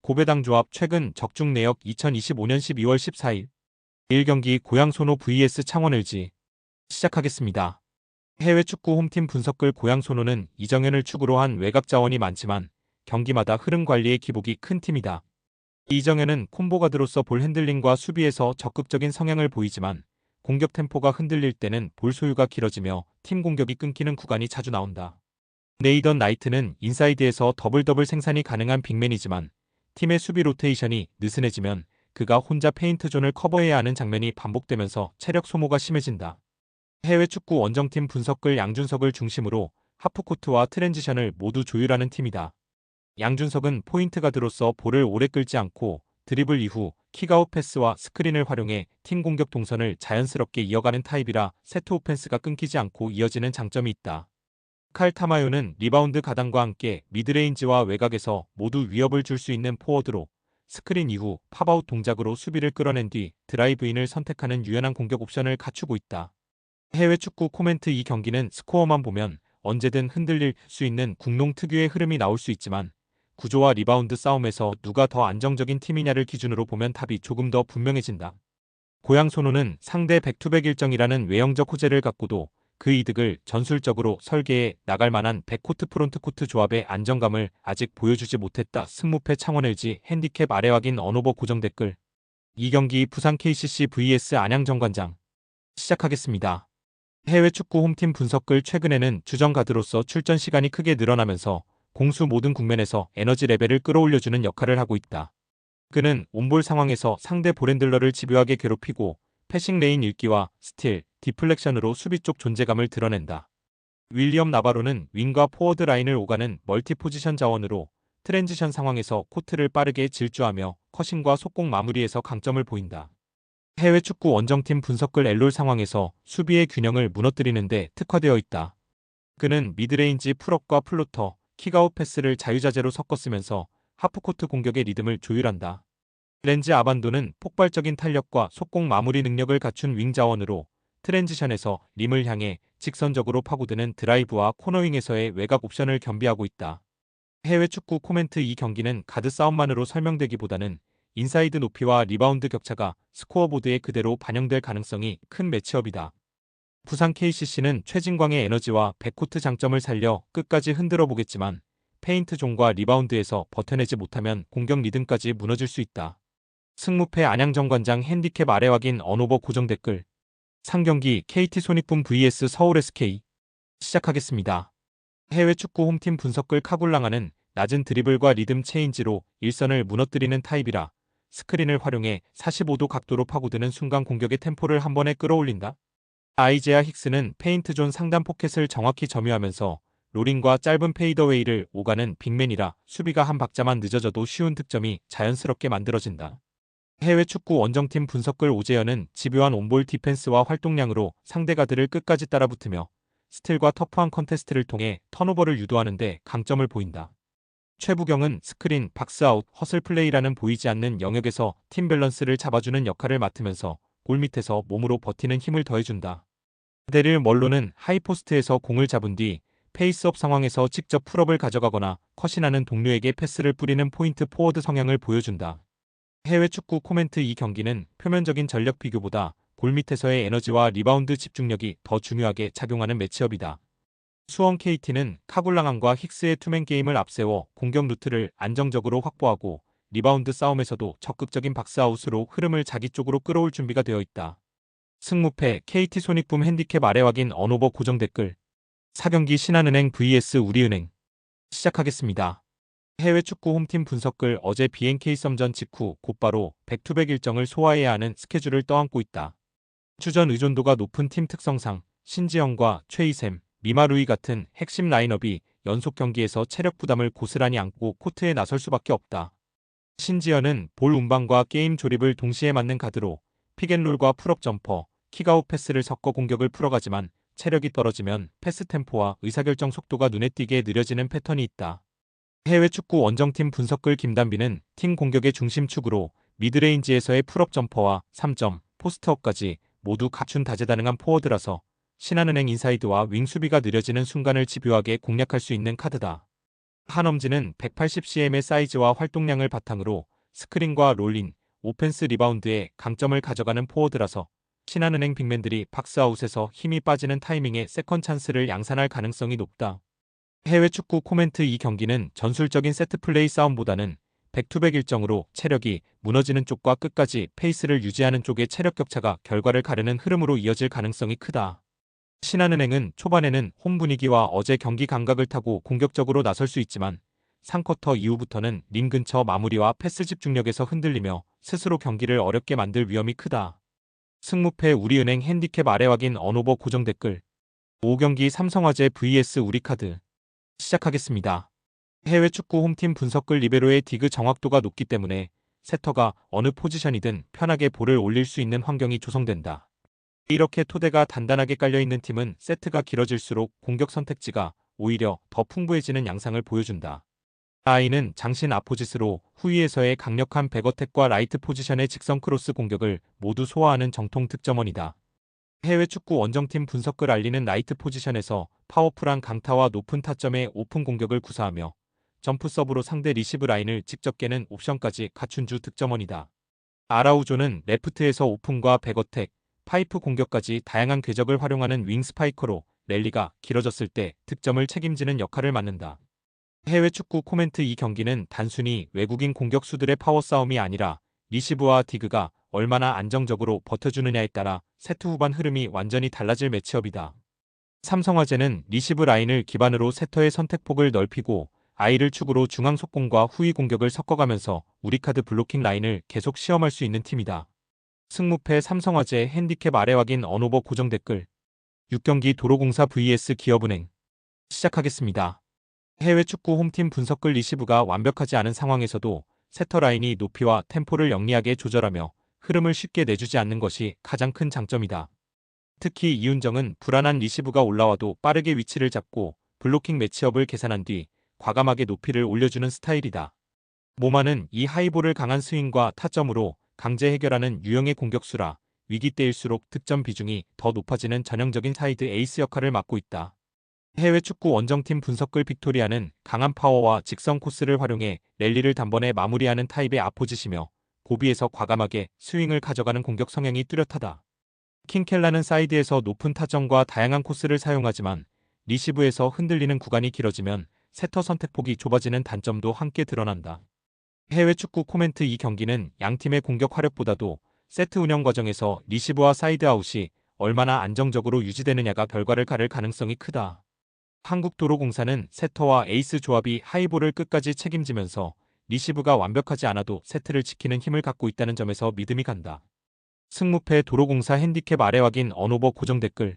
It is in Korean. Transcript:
고배당 조합 최근 적중 내역 2025년 12월 14일 1경기 고양 소노 vs 창원 LG 시작하겠습니다. 해외 축구 홈팀 분석글 고양 소노는 이정현을 축으로 한 외곽 자원이 많지만 경기마다 흐름 관리의 기복이 큰 팀이다. 이정현은 콤보가드로서 볼 핸들링과 수비에서 적극적인 성향을 보이지만 공격 템포가 흔들릴 때는 볼 소유가 길어지며 팀 공격이 끊기는 구간이 자주 나온다. 네이던 나이트는 인사이드에서 더블 생산이 가능한 빅맨이지만 팀의 수비 로테이션이 느슨해지면 그가 혼자 페인트 존을 커버해야 하는 장면이 반복되면서 체력 소모가 심해진다. 해외 축구 원정팀 분석글 양준석을 중심으로 하프코트와 트랜지션을 모두 조율하는 팀이다. 양준석은 포인트 가드로서 볼을 오래 끌지 않고 드리블 이후 킥아웃 패스와 스크린을 활용해 팀 공격 동선을 자연스럽게 이어가는 타입이라 세트 오펜스가 끊기지 않고 이어지는 장점이 있다. 칼 타마요는 리바운드 가담과 함께 미드레인지와 외곽에서 모두 위협을 줄 수 있는 포워드로 스크린 이후 팝아웃 동작으로 수비를 끌어낸 뒤 드라이브인을 선택하는 유연한 공격 옵션을 갖추고 있다. 해외 축구 코멘트 이 경기는 스코어만 보면 언제든 흔들릴 수 있는 국농 특유의 흐름이 나올 수 있지만 구조와 리바운드 싸움에서 누가 더 안정적인 팀이냐를 기준으로 보면 답이 조금 더 분명해진다. 고양 소노는 상대 백투백 일정이라는 외형적 호재를 갖고도 그 이득을 전술적으로 설계해 나갈 만한 백코트 프론트코트 조합의 안정감을 아직 보여주지 못했다. 승무패 창원 LG 핸디캡 아래 확인 언오버 고정 댓글. 이 경기 부산 KCC vs 안양 정관장 시작하겠습니다. 해외 축구 홈팀 분석글 최근에는 주전 가드로서 출전 시간이 크게 늘어나면서 공수 모든 국면에서 에너지 레벨을 끌어올려주는 역할을 하고 있다. 그는 온볼 상황에서 상대 볼핸들러를 집요하게 괴롭히고 패싱 레인 읽기와 스틸, 디플렉션으로 수비 쪽 존재감을 드러낸다. 윌리엄 나바로는 윙과 포워드 라인을 오가는 멀티 포지션 자원으로 트랜지션 상황에서 코트를 빠르게 질주하며 커싱과 속공 마무리에서 강점을 보인다. 해외 축구 원정팀 분석글 엘롤 상황에서 수비의 균형을 무너뜨리는 데 특화되어 있다. 그는 미드레인지 풀업과 플로터, 킥아웃 패스를 자유자재로 섞어 쓰면서 하프코트 공격의 리듬을 조율한다. 렌즈 아반도는 폭발적인 탄력과 속공 마무리 능력을 갖춘 윙 자원으로 트랜지션에서 림을 향해 직선적으로 파고드는 드라이브와 코너윙에서의 외곽 옵션을 겸비하고 있다. 해외 축구 코멘트 이 경기는 가드 싸움만으로 설명되기보다는 인사이드 높이와 리바운드 격차가 스코어보드에 그대로 반영될 가능성이 큰 매치업이다. 부산 KCC는 최진광의 에너지와 백코트 장점을 살려 끝까지 흔들어 보겠지만 페인트 존과 리바운드에서 버텨내지 못하면 공격 리듬까지 무너질 수 있다. 승무패 안양 정관장 핸디캡 아래 확인 언오버 고정 댓글. 상경기 KT 손익분 vs 서울 SK 시작하겠습니다. 해외 축구 홈팀 분석글 카굴랑아는 낮은 드리블과 리듬 체인지로 일선을 무너뜨리는 타입이라 스크린을 활용해 45도 각도로 파고드는 순간 공격의 템포를 한 번에 끌어올린다. 아이제아 힉스는 페인트 존 상단 포켓을 정확히 점유하면서 롤링과 짧은 페이더웨이를 오가는 빅맨이라 수비가 한 박자만 늦어져도 쉬운 득점이 자연스럽게 만들어진다. 해외 축구 원정팀 분석글 오재현은 집요한 온볼 디펜스와 활동량으로 상대 가드를 끝까지 따라붙으며 스틸과 터프한 컨테스트를 통해 턴오버를 유도하는 데 강점을 보인다. 최부경은 스크린, 박스아웃, 허슬 플레이라는 보이지 않는 영역에서 팀 밸런스를 잡아주는 역할을 맡으면서 골 밑에서 몸으로 버티는 힘을 더해준다. 데릴 멀로는 하이포스트에서 공을 잡은 뒤 페이스업 상황에서 직접 풀업을 가져가거나 컷이나는 동료에게 패스를 뿌리는 포인트 포워드 성향을 보여준다. 해외 축구 코멘트 이 경기는 표면적인 전력 비교보다 볼 밑에서의 에너지와 리바운드 집중력이 더 중요하게 작용하는 매치업이다. 수원 KT는 카굴랑안과 힉스의 투맨 게임을 앞세워 공격 루트를 안정적으로 확보하고 리바운드 싸움에서도 적극적인 박스아웃으로 흐름을 자기 쪽으로 끌어올 준비가 되어 있다. 승무패 KT 손익분 핸디캡 아래 확인 언오버 고정 댓글. 4경기 신한은행 vs 우리은행 시작하겠습니다. 해외 축구 홈팀 분석글 어제 BNK 썸전 직후 곧바로 백투백 일정을 소화해야 하는 스케줄을 떠안고 있다. 주전 의존도가 높은 팀 특성상 신지영과 최희샘, 미마루이 같은 핵심 라인업이 연속 경기에서 체력 부담을 고스란히 안고 코트에 나설 수밖에 없다. 신지현은 볼 운반과 게임 조립을 동시에 맡는 가드로 픽앤롤과 풀업 점퍼, 킥아웃 패스를 섞어 공격을 풀어가지만 체력이 떨어지면 패스 템포와 의사결정 속도가 눈에 띄게 느려지는 패턴이 있다. 해외 축구 원정팀 분석글 김단비는 팀 공격의 중심축으로 미드레인지에서의 풀업 점퍼와 3점, 포스트업까지 모두 갖춘 다재다능한 포워드라서 신한은행 인사이드와 윙 수비가 느려지는 순간을 집요하게 공략할 수 있는 카드다. 한엄지는 180cm의 사이즈와 활동량을 바탕으로 스크린과 롤린, 오펜스 리바운드에 강점을 가져가는 포워드라서 신한은행 빅맨들이 박스아웃에서 힘이 빠지는 타이밍에 세컨 찬스를 양산할 가능성이 높다. 해외 축구 코멘트. 이 경기는 전술적인 세트플레이 싸움보다는 백투백 일정으로 체력이 무너지는 쪽과 끝까지 페이스를 유지하는 쪽의 체력 격차가 결과를 가르는 흐름으로 이어질 가능성이 크다. 신한은행은 초반에는 홈 분위기와 어제 경기 감각을 타고 공격적으로 나설 수 있지만 3쿼터 이후부터는 림 근처 마무리와 패스 집중력에서 흔들리며 스스로 경기를 어렵게 만들 위험이 크다. 승무패. 우리은행 핸디캡 아래 확인 언오버 고정 댓글. 5경기 삼성화재 vs 우리카드. 시작하겠습니다. 해외 축구 홈팀 분석글. 리베로의 디그 정확도가 높기 때문에 세터가 어느 포지션이든 편하게 볼을 올릴 수 있는 환경이 조성된다. 이렇게 토대가 단단하게 깔려있는 팀은 세트가 길어질수록 공격 선택지가 오히려 더 풍부해지는 양상을 보여준다. 아이는 장신 아포짓으로 후위에서의 강력한 백어택과 라이트 포지션의 직선 크로스 공격을 모두 소화하는 정통 득점원이다. 해외 축구 원정팀 분석글. 알리는 라이트 포지션에서 파워풀한 강타와 높은 타점의 오픈 공격을 구사하며 점프 서브로 상대 리시브 라인을 직접 깨는 옵션까지 갖춘 주 득점원이다. 아라우조는 레프트에서 오픈과 백어택, 파이프 공격까지 다양한 궤적을 활용하는 윙 스파이커로 랠리가 길어졌을 때 득점을 책임지는 역할을 맡는다. 해외 축구 코멘트. 이 경기는 단순히 외국인 공격수들의 파워 싸움이 아니라 리시브와 디그가 얼마나 안정적으로 버텨주느냐에 따라 세트 후반 흐름이 완전히 달라질 매치업이다. 삼성화재는 리시브 라인을 기반으로 세터의 선택폭을 넓히고 아이를 축으로 중앙 속공과 후위 공격을 섞어가면서 우리카드 블로킹 라인을 계속 시험할 수 있는 팀이다. 승무패. 삼성화재 핸디캡 아래 확인 언오버 고정 댓글. 6경기 도로공사 vs 기업은행. 시작하겠습니다. 해외 축구 홈팀 분석글. 리시브가 완벽하지 않은 상황에서도 세터 라인이 높이와 템포를 영리하게 조절하며 흐름을 쉽게 내주지 않는 것이 가장 큰 장점이다. 특히 이윤정은 불안한 리시브가 올라와도 빠르게 위치를 잡고 블로킹 매치업을 계산한 뒤 과감하게 높이를 올려주는 스타일이다. 모마는 이 하이볼을 강한 스윙과 타점으로 강제 해결하는 유형의 공격수라 위기 때일수록 득점 비중이 더 높아지는 전형적인 사이드 에이스 역할을 맡고 있다. 해외 축구 원정팀 분석글. 빅토리아는 강한 파워와 직선 코스를 활용해 랠리를 단번에 마무리하는 타입의 아포짓이며 고비에서 과감하게 스윙을 가져가는 공격 성향이 뚜렷하다. 킹켈라는 사이드에서 높은 타점과 다양한 코스를 사용하지만 리시브에서 흔들리는 구간이 길어지면 세터 선택폭이 좁아지는 단점도 함께 드러난다. 해외 축구 코멘트. 이 경기는 양팀의 공격 화력보다도 세트 운영 과정에서 리시브와 사이드 아웃이 얼마나 안정적으로 유지되느냐가 결과를 가를 가능성이 크다. 한국도로공사는 세터와 에이스 조합이 하이볼을 끝까지 책임지면서 리시브가 완벽하지 않아도 세트를 지키는 힘을 갖고 있다는 점에서 믿음이 간다. 승무패. 도로공사 핸디캡 아래 확인 언오버 고정 댓글.